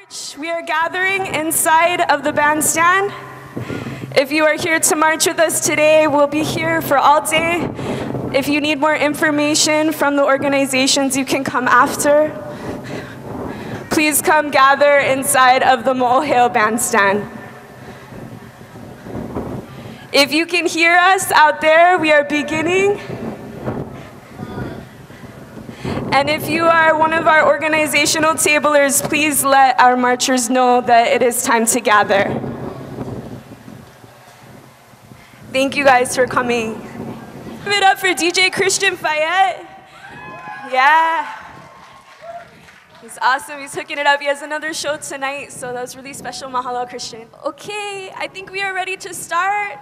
march, we are gathering inside of the bandstand. If you are here to march with us today, we'll be here for all day. If you need more information from the organizations, you can come after. Please come gather inside of the Hilo bandstand. If you can hear us out there, we are beginning. And if you are one of our organizational tablers, please let our marchers know that it is time to gather. Thank you guys for coming. Give it up for DJ Christian Fayette. Yeah. He's awesome, he's hooking it up. He has another show tonight, so that was really special. Mahalo, Christian. Okay, I think we are ready to start.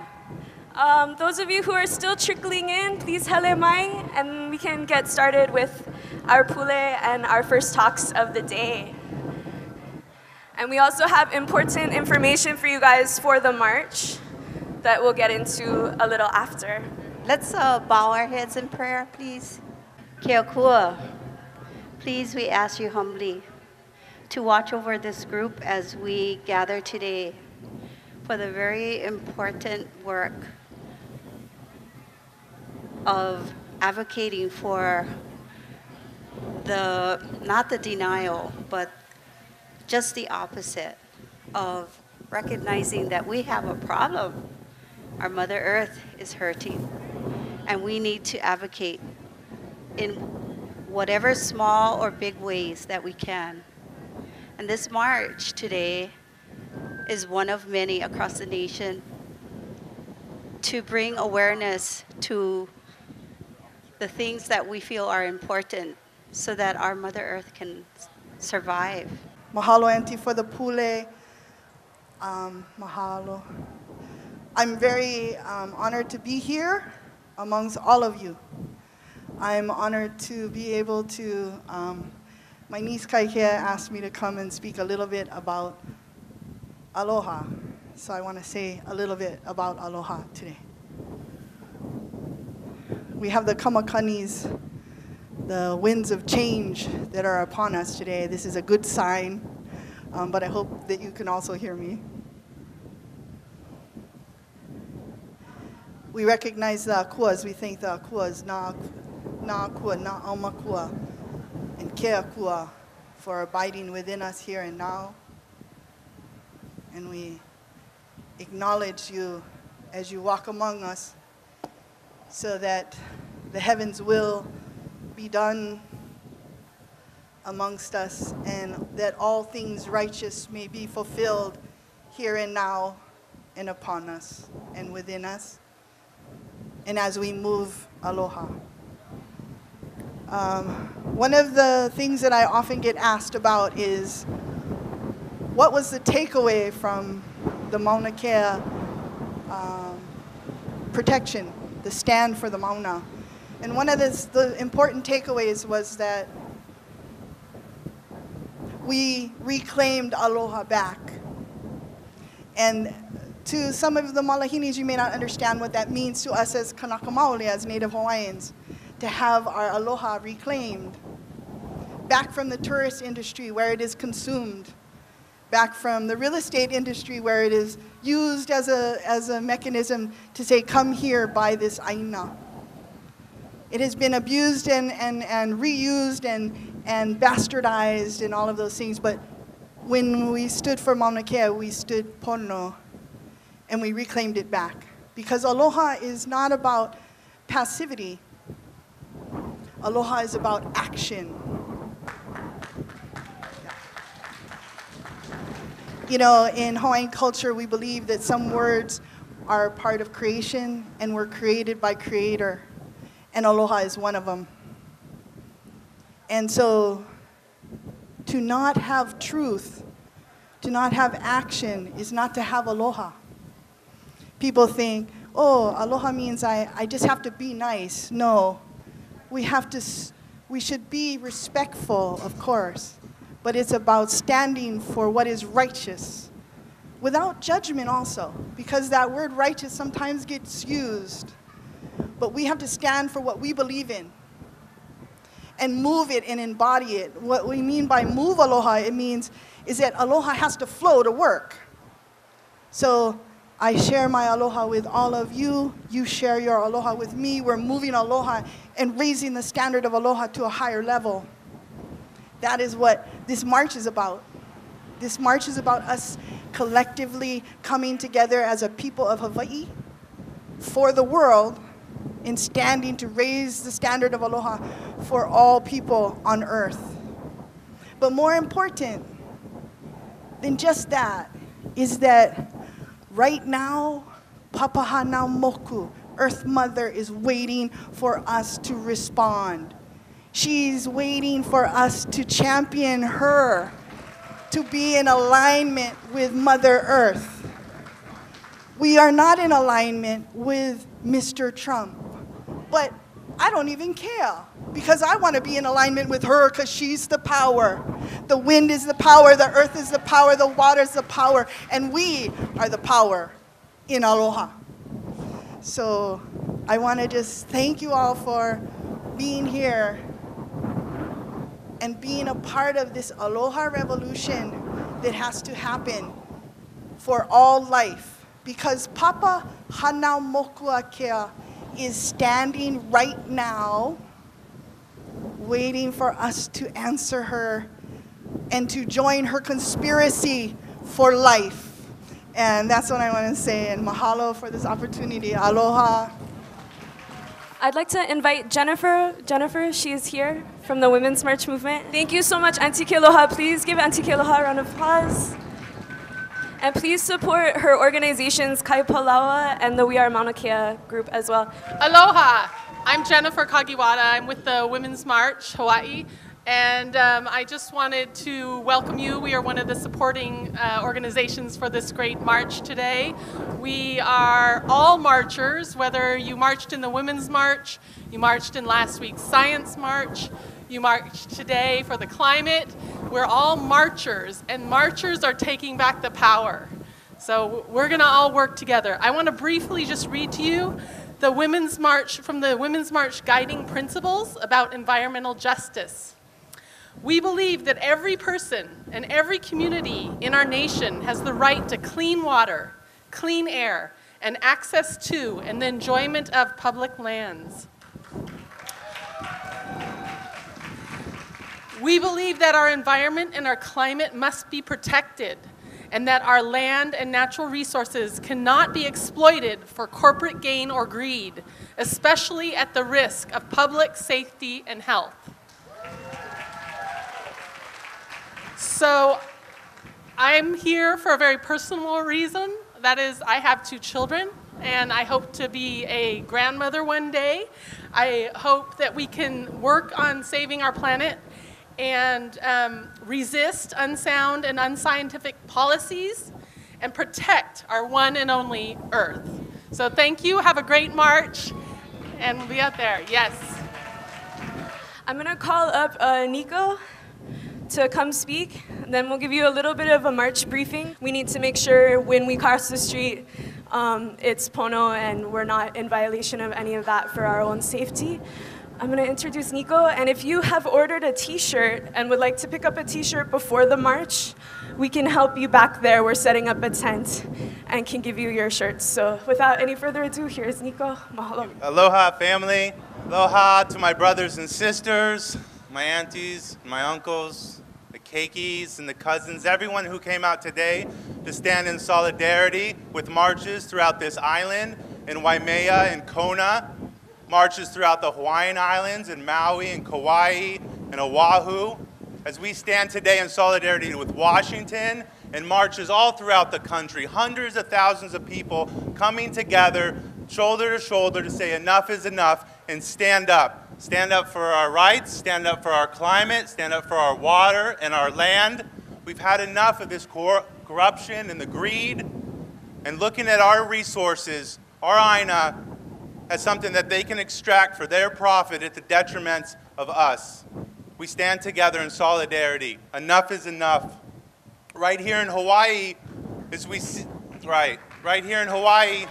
Those of you who are still trickling in, please hele mai, and we can get started with our pule and our first talks of the day. And we also have important information for you guys for the march that we'll get into a little after. Let's bow our heads in prayer, please. Keokua, please, we ask you humbly to watch over this group as we gather today for the very important work of advocating for not the denial, but just the opposite of recognizing that we have a problem. Our Mother Earth is hurting, and we need to advocate in whatever small or big ways that we can. And this march today is one of many across the nation to bring awareness to the things that we feel are important so that our Mother Earth can survive. Mahalo, Auntie, for the pule. Mahalo. I'm very honored to be here amongst all of you. I'm honored to be able to, my niece Kaikea asked me to come and speak a little bit about aloha. So I want to say a little bit about aloha today. We have the kamakanis, the winds of change that are upon us today. This is a good sign, but I hope that you can also hear me. We recognize the akuas. We thank the akuas, na akua, na aumakua, and ke akua for abiding within us here and now. And we acknowledge you as you walk among us so that the heavens will be done amongst us and that all things righteous may be fulfilled here and now and upon us and within us. And as we move aloha. One of the things that I often get asked about is, what was the takeaway from the Mauna Kea protection, the stand for the Mauna? And one of the important takeaways was that we reclaimed aloha back. And to some of the Malahinis, you may not understand what that means to us as Kanaka Maoli, as Native Hawaiians, to have our aloha reclaimed back from the tourist industry where it is consumed, back from the real estate industry where it is used as a mechanism to say, come here, buy this aina. It has been abused and reused and bastardized and all of those things, but when we stood for Mauna Kea, we stood pono, and we reclaimed it back. Because aloha is not about passivity. Aloha is about action. You know, in Hawaiian culture, we believe that some words are part of creation and were created by Creator. And aloha is one of them. And so, to not have truth, to not have action, is not to have aloha. People think, oh, aloha means I just have to be nice. No, we should be respectful, of course, but it's about standing for what is righteous, without judgment also, because that word righteous sometimes gets used. But we have to stand for what we believe in. and move it and embody it. What we mean by move aloha, it means is that aloha has to flow to work. So I share my aloha with all of you. You share your aloha with me. We're moving aloha and raising the standard of aloha to a higher level. That is what this march is about. This march is about us collectively coming together as a people of Hawaii for the world and standing to raise the standard of aloha for all people on earth. But more important than just that is that right now, Papahanau Moku, Earth Mother, is waiting for us to respond. She's waiting for us to champion her, to be in alignment with Mother Earth. We are not in alignment with Mr. Trump, but I don't even care because I want to be in alignment with her because she's the power. The wind is the power, the earth is the power, the water is the power, and we are the power in aloha. So I want to just thank you all for being here and being a part of this aloha revolution that has to happen for all life. Because Papa Hanau Moku Akea is standing right now, waiting for us to answer her and to join her conspiracy for life. And that's what I want to say. And mahalo for this opportunity. Aloha. I'd like to invite Jennifer. Jennifer, she's here from the Women's March Movement. Thank you so much, Auntie Kealoha. Please give Auntie Kealoha a round of applause. And please support her organizations, Kai Palawa and the We Are Mauna Kea group as well. Aloha! I'm Jennifer Kagiwara. I'm with the Women's March Hawaii. And I just wanted to welcome you. We are one of the supporting organizations for this great march today. We are all marchers, whether you marched in the Women's March, you marched in last week's Science March, you marched today for the climate. We're all marchers, and marchers are taking back the power. So we're gonna all work together. I wanna briefly just read to you the Women's March, from the Women's March Guiding Principles about Environmental Justice. We believe that every person and every community in our nation has the right to clean water, clean air, and access to and the enjoyment of public lands. We believe that our environment and our climate must be protected, and that our land and natural resources cannot be exploited for corporate gain or greed, especially at the risk of public safety and health. So I'm here for a very personal reason. That is, I have 2 children, and I hope to be a grandmother one day. I hope that we can work on saving our planet and resist unsound and unscientific policies and protect our one and only Earth. So thank you, have a great march, and we'll be out there, yes. I'm gonna call up Nico to come speak, and then we'll give you a little bit of a march briefing. We need to make sure when we cross the street, it's pono and we're not in violation of any of that for our own safety. I'm gonna introduce Nico, and if you have ordered a t-shirt and would like to pick up a t-shirt before the march, we can help you back there. We're setting up a tent and can give you your shirts. So without any further ado, here's Nico. Mahalo. Aloha, family. Aloha to my brothers and sisters, my aunties, my uncles, the keikis and the cousins, everyone who came out today to stand in solidarity with marches throughout this island, in Waimea and Kona, marches throughout the Hawaiian Islands, in Maui and Kauai and Oahu, as we stand today in solidarity with Washington, and marches all throughout the country, hundreds of thousands of people coming together, shoulder to shoulder, to say enough is enough and stand up. Stand up for our rights, stand up for our climate, stand up for our water and our land. We've had enough of this corruption and the greed, and looking at our resources, our aina, as something that they can extract for their profit at the detriment of us. We stand together in solidarity. Enough is enough. Right here in Hawaii, as we see, right here in Hawaii,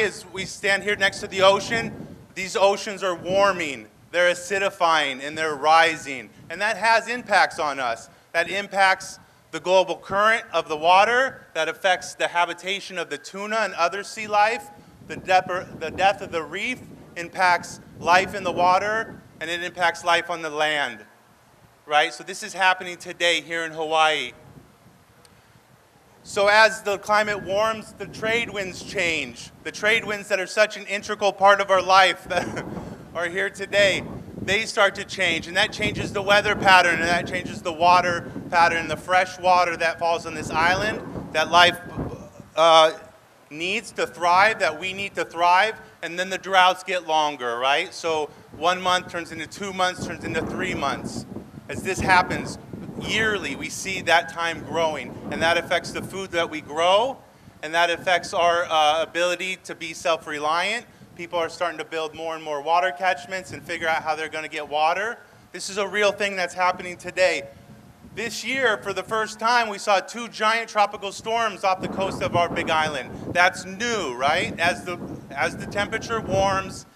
as we stand here next to the ocean, These oceans are warming, they're acidifying, and they're rising. And that has impacts on us. That impacts the global current of the water, that affects the habitation of the tuna and other sea life. The death of the reef impacts life in the water, and it impacts life on the land, right? So this is happening today here in Hawaii. So as the climate warms, the trade winds change. The trade winds that are such an integral part of our life that are here today, they start to change, and that changes the weather pattern, and that changes the water pattern, the fresh water that falls on this island, that life needs to thrive, that we need to thrive, and then the droughts get longer, right? So 1 month turns into 2 months, turns into 3 months. As this happens, yearly, we see that time growing, and that affects the food that we grow, and that affects our ability to be self-reliant. People are starting to build more and more water catchments and figure out how they're going to get water. This is a real thing that's happening today. This year, for the first time, we saw 2 giant tropical storms off the coast of our big island. That's new, right? As the temperature warms,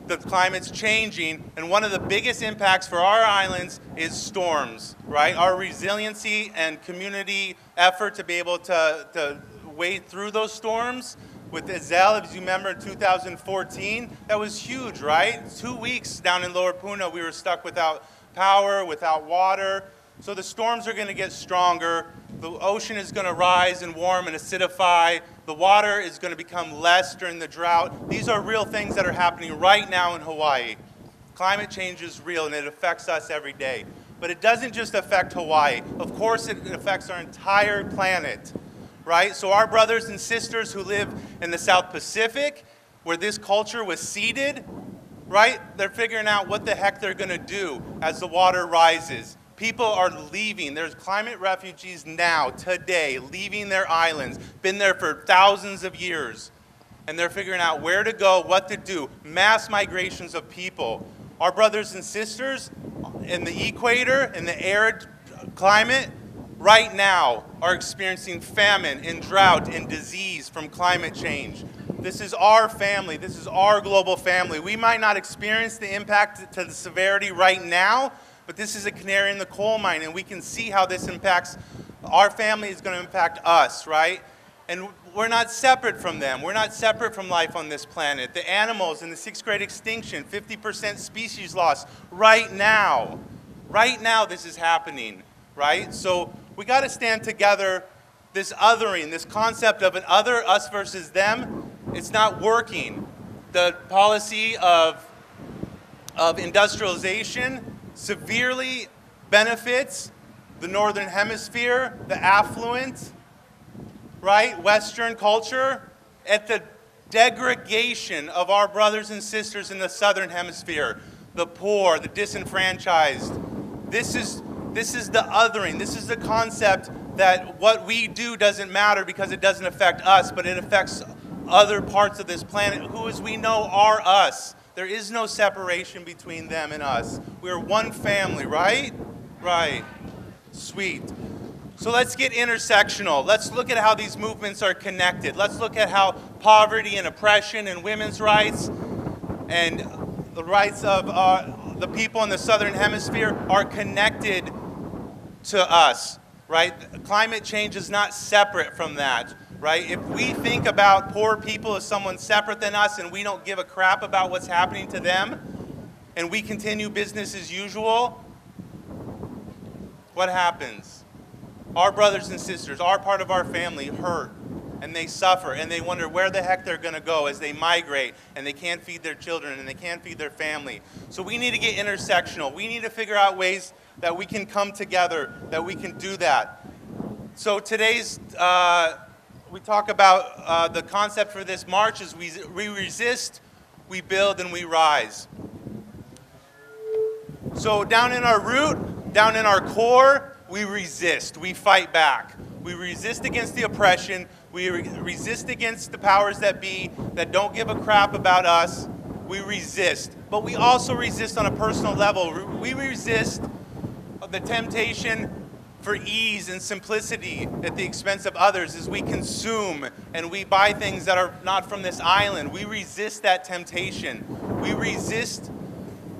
the climate's changing, and one of the biggest impacts for our islands is storms, right? Our resiliency and community effort to be able to wade through those storms. With Ezell, as you remember, in 2014, that was huge, right? 2 weeks down in Lower Puna, we were stuck without power, without water. So the storms are going to get stronger. The ocean is going to rise and warm and acidify. The water is going to become less during the drought. These are real things that are happening right now in Hawaii. Climate change is real, and it affects us every day. But it doesn't just affect Hawaii. Of course, it affects our entire planet, right? So our brothers and sisters who live in the South Pacific, where this culture was seeded, right? They're figuring out what the heck they're going to do as the water rises. People are leaving. There's climate refugees now, today, leaving their islands. Been there for thousands of years. And they're figuring out where to go, what to do. Mass migrations of people. Our brothers and sisters in the equator, in the arid climate, right now are experiencing famine and drought and disease from climate change. This is our family. This is our global family. We might not experience the impact to the severity right now, but this is a canary in the coal mine, and we can see how this impacts our family is going to impact us, right? And we're not separate from them. We're not separate from life on this planet. The animals in the 6th grade extinction, 50% species loss right now. Right now this is happening, right? So we got to stand together. This othering, this concept of an other, us versus them, it's not working. The policy of industrialization severely benefits the Northern Hemisphere, the affluent, right, Western culture, at the degradation of our brothers and sisters in the Southern Hemisphere, the poor, the disenfranchised. This is the othering. This is the concept that what we do doesn't matter because it doesn't affect us, but it affects other parts of this planet who, as we know, are us. There is no separation between them and us. We're one family, right? Right. Sweet. So let's get intersectional. Let's look at how these movements are connected. Let's look at how poverty and oppression and women's rights and the rights of the people in the Southern Hemisphere are connected to us, right? Climate change is not separate from that. Right? If we think about poor people as someone separate than us and we don't give a crap about what's happening to them and we continue business as usual, what happens? Our brothers and sisters, our part of our family hurt and they suffer and they wonder where the heck they're going to go as they migrate and they can't feed their children and they can't feed their family. So we need to get intersectional. We need to figure out ways that we can come together, that we can do that. So today's we talk about the concept for this march is we resist, we build, and we rise. So down in our root, down in our core, we resist, we fight back. We resist against the oppression, we resist against the powers that be that don't give a crap about us. We resist, but we also resist on a personal level. We resist the temptation for ease and simplicity at the expense of others as we consume and we buy things that are not from this island. We resist that temptation. We resist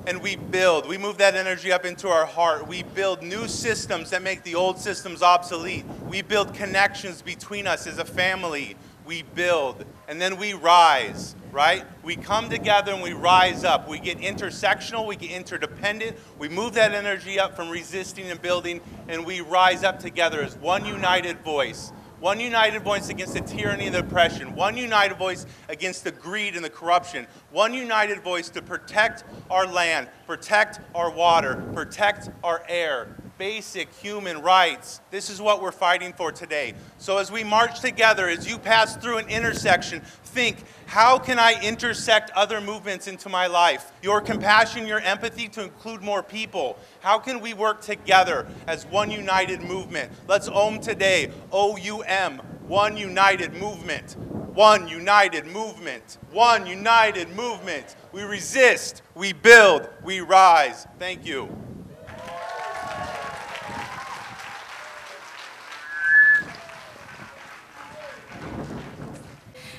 and we build. We move that energy up into our heart. We build new systems that make the old systems obsolete. We build connections between us as a family. We build, and then we rise, right? We come together and we rise up. We get intersectional, we get interdependent. We move that energy up from resisting and building, and we rise up together as one united voice. One united voice against the tyranny and the oppression. One united voice against the greed and the corruption. One united voice to protect our land, protect our water, protect our air. Basic human rights. This is what we're fighting for today. So as we march together, as you pass through an intersection, think, how can I intersect other movements into my life? Your compassion, your empathy to include more people. How can we work together as one united movement? Let's OM today, O-U-M, one united movement. One united movement. One united movement. We resist, we build, we rise. Thank you.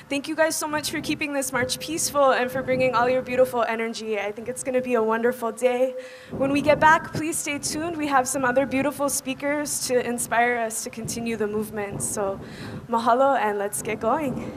Thank you guys so much for keeping this march peaceful and for bringing all your beautiful energy. I think it's going to be a wonderful day. When we get back, please stay tuned. We have some other beautiful speakers to inspire us to continue the movement. So mahalo, and let's get going.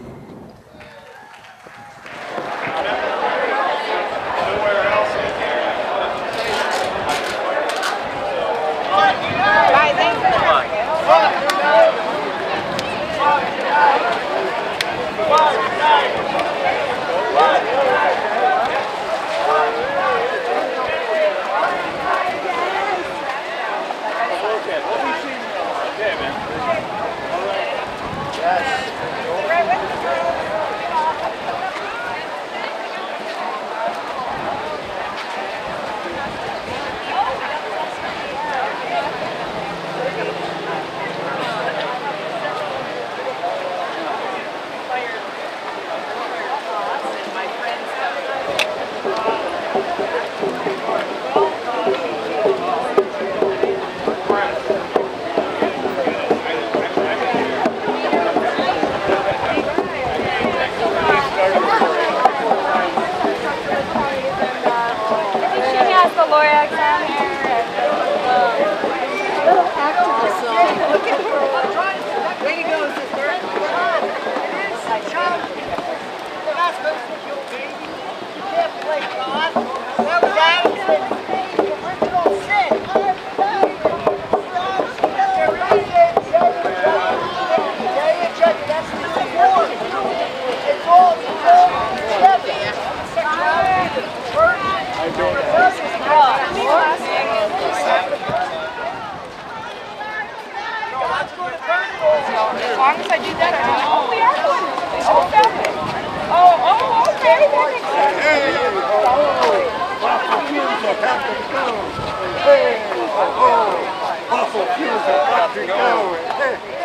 Fossil fuels are got to go.